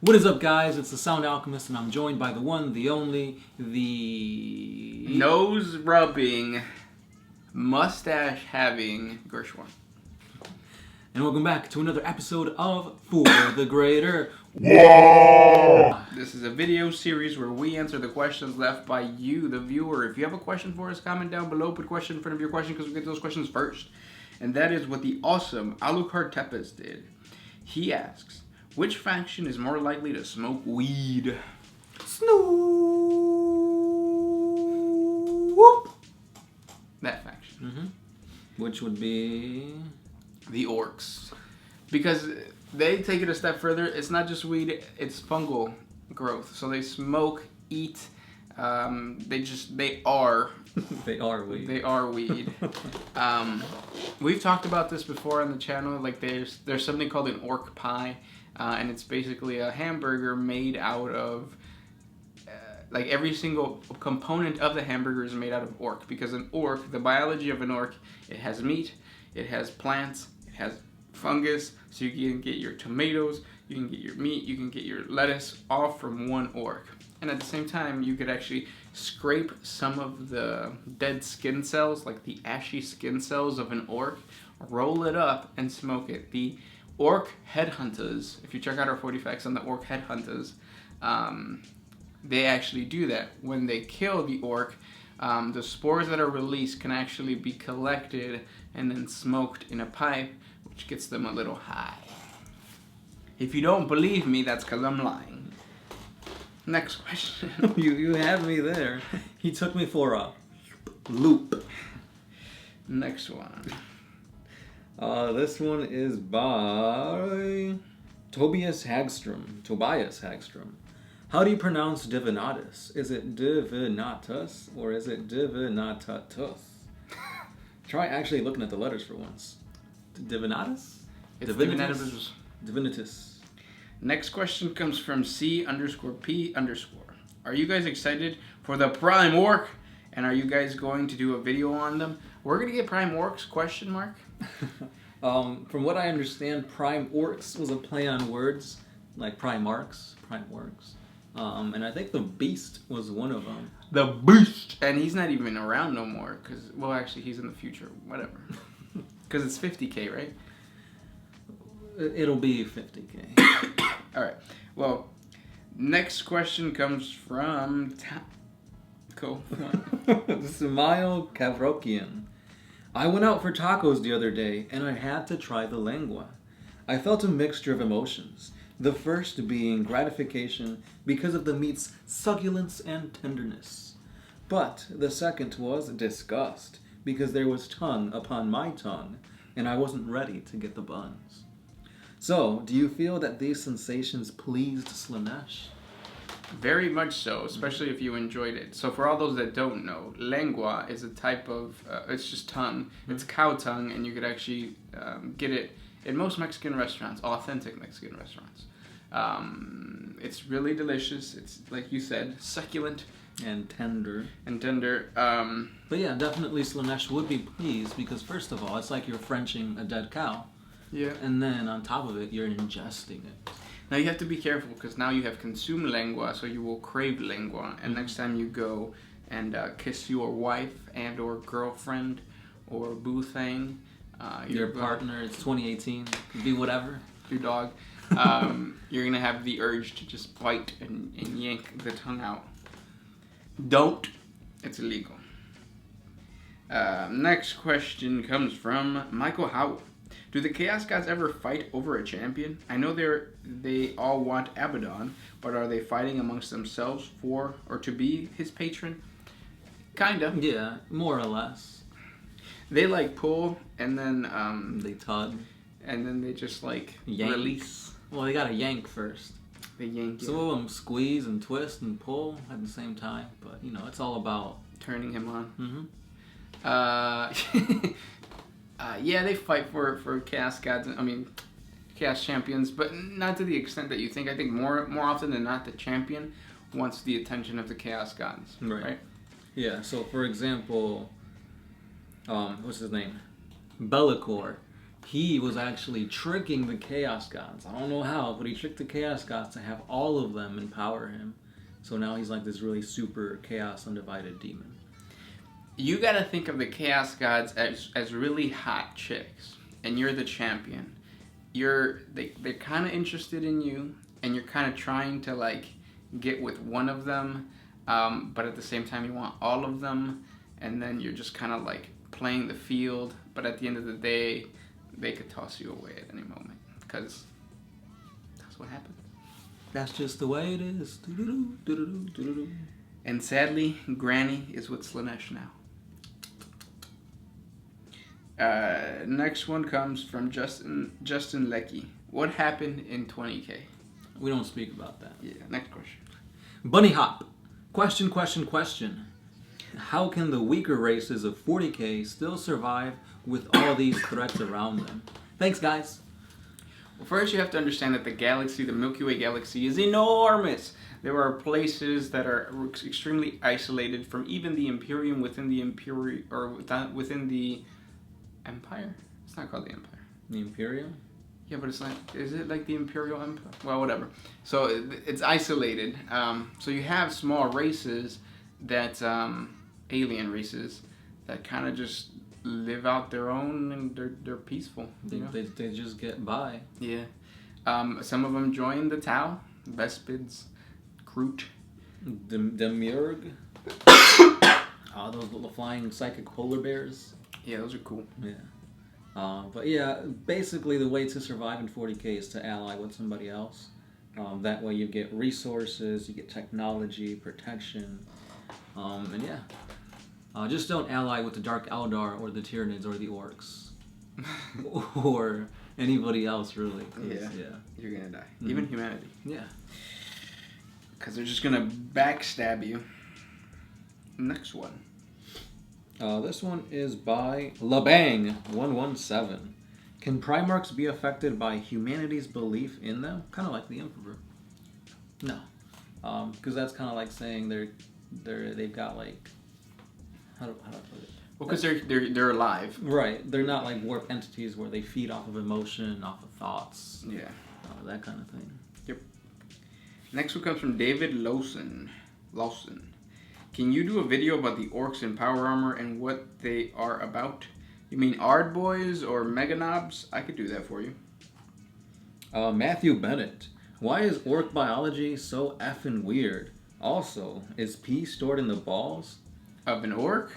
What is up, guys? It's the Sound Alchemist, and I'm joined by the one, the only, the... nose-rubbing, mustache-having Gershwin. And welcome back to another episode of For the Greater. This is a video series where we answer the questions left by you, the viewer. If you have a question for us, comment down below. Put a question in front of your question because we get those questions first. And that is what the awesome Alucard Tepes did. He asks, which faction is more likely to smoke weed? Snoop! That faction. Mm-hmm. Which would be... the Orcs. Because they take it a step further. It's not just weed, it's fungal growth. So they smoke, eat, they are They are weed. They are weed. We've talked about this before on the channel. Like there's something called an orc pie, and it's basically a hamburger made out of like every single component of the hamburger is made out of orc. Because an orc, the biology of an orc, it has meat, it has plants, it has fungus. So you can get your tomatoes, you can get your meat, you can get your lettuce, all from one orc. And at the same time, you could actually scrape some of the dead skin cells, like the ashy skin cells of an orc, roll it up, and smoke it. The orc headhunters, if you check out our 40 facts on the orc headhunters, they actually do that. When they kill the orc, the spores that are released can actually be collected and then smoked in a pipe, which gets them a little high. If you don't believe me, that's because I'm lying. Next question. You had me there. He took me for a loop. Next one. This one is by Tobias Hagstrom. How do you pronounce divinatus? Is it divinatus or is it divinatatus? Try actually looking at the letters for once. Divinatus? It's Divinatus. Divinatus. Next question comes from C_P_. Are you guys excited for the Prime Orc? And are you guys going to do a video on them? We're going to get Prime Orcs, ? From what I understand, Prime Orcs was a play on words, like Primarchs, Prime Orcs. And I think the Beast was one of them. The Beast! And he's not even around no more, because, well, actually, he's in the future. Whatever. Because it's 50K, right? It'll be 50K. Alright. Well, next question comes from... Cool. Smile Kavrokian. I went out for tacos the other day, and I had to try the lengua. I felt a mixture of emotions. The first being gratification because of the meat's succulence and tenderness. But the second was disgust because there was tongue upon my tongue, and I wasn't ready to get the buns. So, do you feel that these sensations pleased Slanesh? Very much so, especially if you enjoyed it. So for all those that don't know, lengua is a type of, it's just tongue. It's cow tongue, and you could actually get it in most Mexican restaurants, authentic Mexican restaurants. It's really delicious. It's, like you said, succulent. And tender. But yeah, definitely Slanesh would be pleased because, first of all, it's like you're Frenching a dead cow. Yeah. And then on top of it, you're ingesting it. Now you have to be careful because now you have consumed lengua, so you will crave lengua. And next time you go and kiss your wife and or girlfriend or boo thing, your partner, it's 2018, be whatever. Your dog, you're going to have the urge to just bite and yank the tongue out. Don't. It's illegal. Next question comes from Michael Howell. Do the Chaos Gods ever fight over a champion? I know they all want Abaddon, but are they fighting amongst themselves for or to be his patron? Kinda. Yeah, more or less. They like pull and then they tug. And then they just like yank. Release. Well, they gotta yank first. They yank. Some of them squeeze and twist and pull at the same time, but you know, it's all about turning him on. Mm-hmm. Yeah, they fight for Chaos Gods. I mean, Chaos Champions, but not to the extent that you think. I think more often than not, the champion wants the attention of the Chaos Gods. Right? Yeah. So, for example, what's his name? Bellicor. he was actually tricking the Chaos Gods. I don't know how, but he tricked the Chaos Gods to have all of them empower him. So now he's like this really super Chaos Undivided demon. You gotta think of the Chaos Gods as really hot chicks, and you're the champion. They're kind of interested in you, and you're kind of trying to like get with one of them, but at the same time you want all of them, and then you're just kind of like playing the field. But at the end of the day, they could toss you away at any moment, because that's what happens. That's just the way it is. Doo-doo-doo, doo-doo-doo, doo-doo-doo. And sadly, Granny is with Slaanesh now. Next one comes from Justin Likley. What happened in 20K? We don't speak about that. Yeah, next question. Bunny Hop. Question. How can the weaker races of 40K still survive with all these threats around them? Thanks, guys. Well, first you have to understand that the galaxy, the Milky Way galaxy, is enormous. There are places that are extremely isolated from even the Imperium within the Imperium, or within the Empire? It's not called the Empire. The Imperium? Yeah, but it's not. Is it like the Imperial Empire? Well, whatever. So it's isolated. So you have small races that, alien races, that kind of just live out their own, and they're peaceful. They just get by. Yeah. Some of them join the Tau, Vespids, Groot. Demiurge. Those little flying psychic polar bears. Yeah, those are cool. Yeah. But yeah, basically the way to survive in 40K is to ally with somebody else. That way you get resources, you get technology, protection, and yeah. Just don't ally with the Dark Eldar or the Tyranids or the Orcs. Or anybody else, really. Yeah. You're gonna die. Mm-hmm. Even humanity. Yeah. Because they're just gonna backstab you. Next one. This one is by LaBang117. Can Primarchs be affected by humanity's belief in them? Kind of like the Emperor. No. Because that's kind of like saying they've got like... How do I put it? Well, because they're alive. Right. They're not like warped entities where they feed off of emotion, off of thoughts. Yeah. That kind of thing. Yep. Next one comes from David Lawson. Can you do a video about the Orcs in Power Armor and what they are about? You mean Ard Boys or Mega Knobs? I could do that for you. Matthew Bennett. Why is orc biology so effing weird? Also, is pee stored in the balls? Of an orc?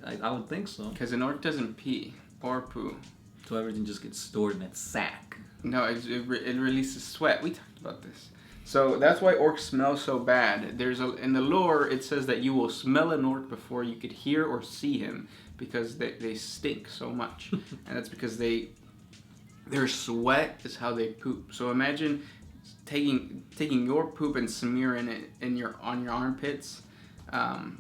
I would think so. Because an orc doesn't pee or poo. So everything just gets stored in its sack. No, it releases sweat. We talked about this. So that's why orcs smell so bad. In the lore, it says that you will smell an orc before you could hear or see him because they stink so much. And that's because their sweat is how they poop. So imagine taking your poop and smearing it on your armpits.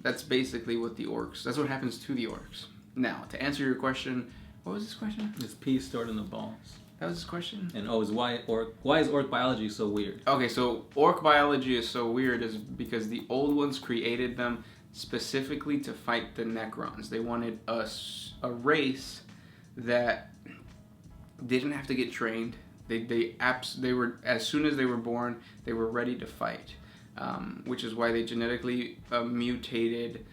That's basically what that's what happens to the orcs. Now, to answer your question, what was this question? Is pee stored in the balls? That was his question? And why is orc biology so weird? Okay, so orc biology is so weird is because the old ones created them specifically to fight the Necrons. They wanted a race that didn't have to get trained. They were, as soon as they were born, they were ready to fight. Which is why they genetically mutated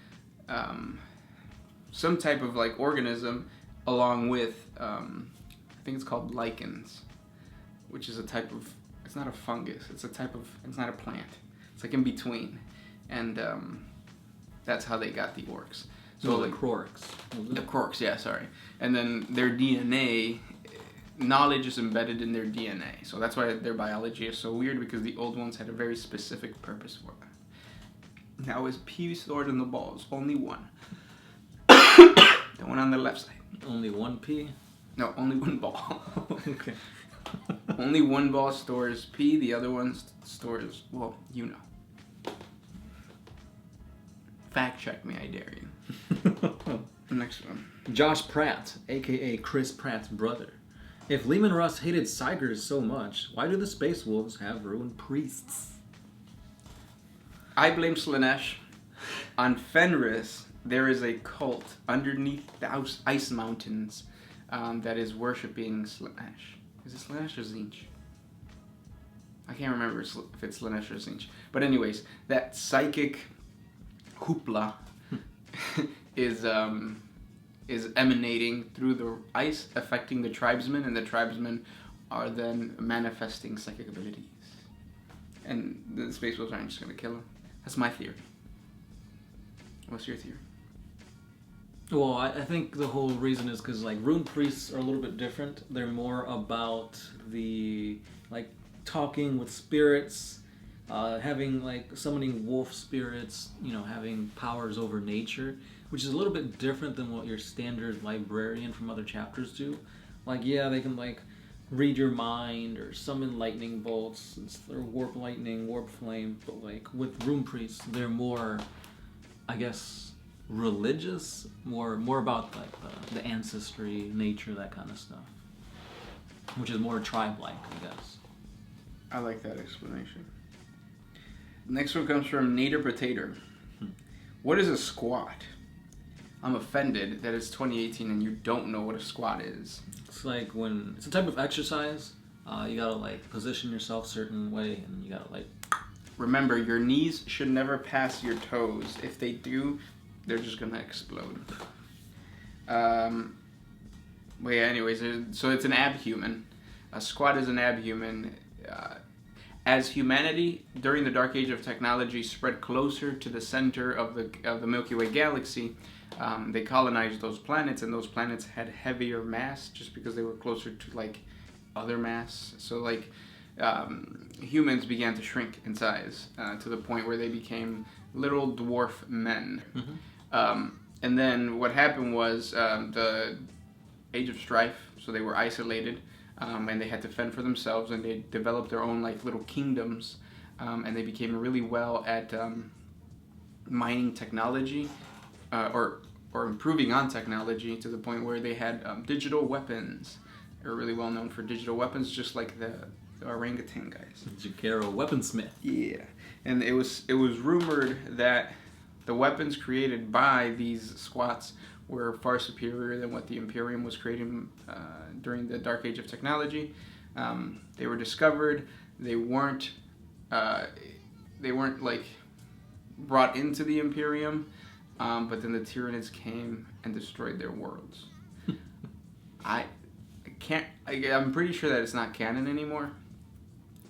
some type of like organism along with I think it's called lichens, which is a type of, it's not a fungus, it's not a plant. It's like in between. And that's how they got the orcs. So the Orcs. The Orcs, yeah, sorry. And then their DNA, knowledge is embedded in their DNA. So that's why their biology is so weird, because the old ones had a very specific purpose for it. Now is pee stored in the balls? Only one. The one on the left side. Only one pee? No, only one ball. Okay. Only one ball stores pee, the other one stores, well, you know. Fact check me, I dare you. Next one. Josh Pratt, aka Chris Pratt's brother. If Leman Russ hated Sigers so much, why do the Space Wolves have ruined priests? I blame Slaanesh. On Fenris, there is a cult underneath the ice mountains that is worshipping Slaanesh. Is it Slaanesh or Tzeentch? I can't remember if it's Slaanesh or Tzeentch. But anyways, that psychic hoopla is emanating through the ice, affecting the tribesmen, and the tribesmen are then manifesting psychic abilities. And the Space Wolves aren't just going to kill them. That's my theory. What's your theory? Well, I think the whole reason is because like rune priests are a little bit different. They're more about the like talking with spirits, having like summoning wolf spirits, you know, having powers over nature, which is a little bit different than what your standard librarian from other chapters do. Like, yeah, they can like read your mind or summon lightning bolts or warp lightning, warp flame, but like with rune priests, they're more, I guess, religious, more about like the ancestry, nature, that kind of stuff, which is more tribe-like, I guess. I like that explanation. Next one comes from Nader Potato. What is a squat? I'm offended that it's 2018 and you don't know what a squat is. It's like when it's a type of exercise. You gotta like position yourself a certain way, and you gotta like. Remember, your knees should never pass your toes. If they do, they're just gonna explode. Well, yeah. Anyways, so it's an abhuman. A squat is an abhuman. As humanity during the Dark Age of technology spread closer to the center of the Milky Way galaxy, they colonized those planets, and those planets had heavier mass just because they were closer to like other mass. So like humans began to shrink in size to the point where they became little dwarf men. Mm-hmm. And then what happened was the Age of Strife. So they were isolated. And they had to fend for themselves, and they developed their own like little kingdoms, and they became really well at mining technology, or improving on technology to the point where they had digital weapons. They were really well known for digital weapons, just like the orangutan guys. Jakaro weaponsmith. Yeah, and it was rumored that the weapons created by these squats were far superior than what the Imperium was creating during the Dark Age of technology. They were discovered. They weren't like brought into the Imperium, but then the Tyranids came and destroyed their worlds. I'm pretty sure that it's not canon anymore.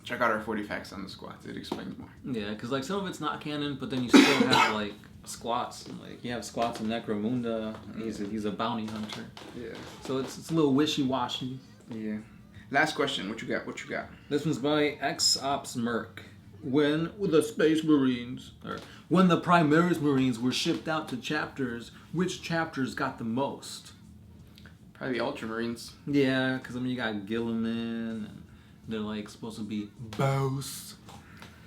Check out our 40 facts on the squats. It explains more. Yeah, because like some of it's not canon, but then you still have like squats. And, like you have squats in Necromunda. He's a bounty hunter. Yeah. So it's a little wishy-washy. Yeah. Last question. What you got? This one's by X-Ops Merc. When the Primaris Marines were shipped out to chapters, which chapters got the most? Probably the Ultramarines. Yeah, because I mean you got Gilliman, and they're like supposed to be boss.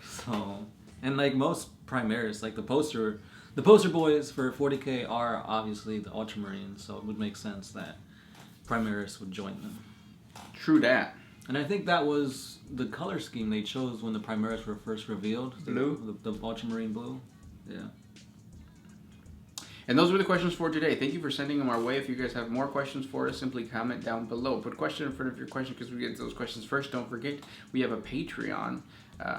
So, and like most Primaris, like the poster boys for 40K are obviously the Ultramarines, so it would make sense that Primaris would join them. True that. And I think that was the color scheme they chose when the Primaris were first revealed. Blue? The Ultramarine blue. Yeah. And those were the questions for today. Thank you for sending them our way. If you guys have more questions for us, simply comment down below. Put a question in front of your question because we get to those questions first. Don't forget, we have a Patreon.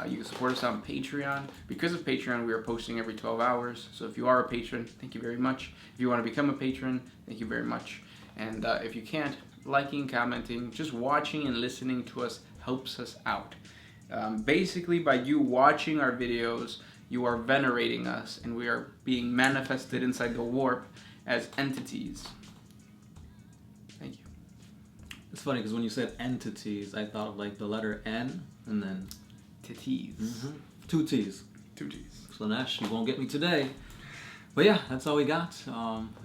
You can support us on Patreon. Because of Patreon, we are posting every 12 hours. So if you are a patron, thank you very much. If you want to become a patron, thank you very much. And if you can't, liking, commenting, just watching and listening to us helps us out. Basically, by you watching our videos, you are venerating us, and we are being manifested inside the warp as entities. Thank you. It's funny because when you said entities, I thought of like the letter N and then titties. Mm-hmm. Two T's. Slaanesh, you won't get me today. But yeah, that's all we got.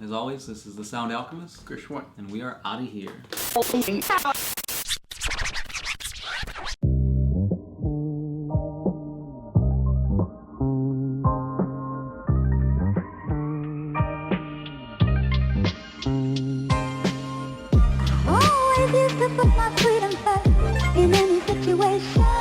As always, this is the Sound Alchemist. Gershwin. And we are out of here. Always used to put my freedom first in any situation.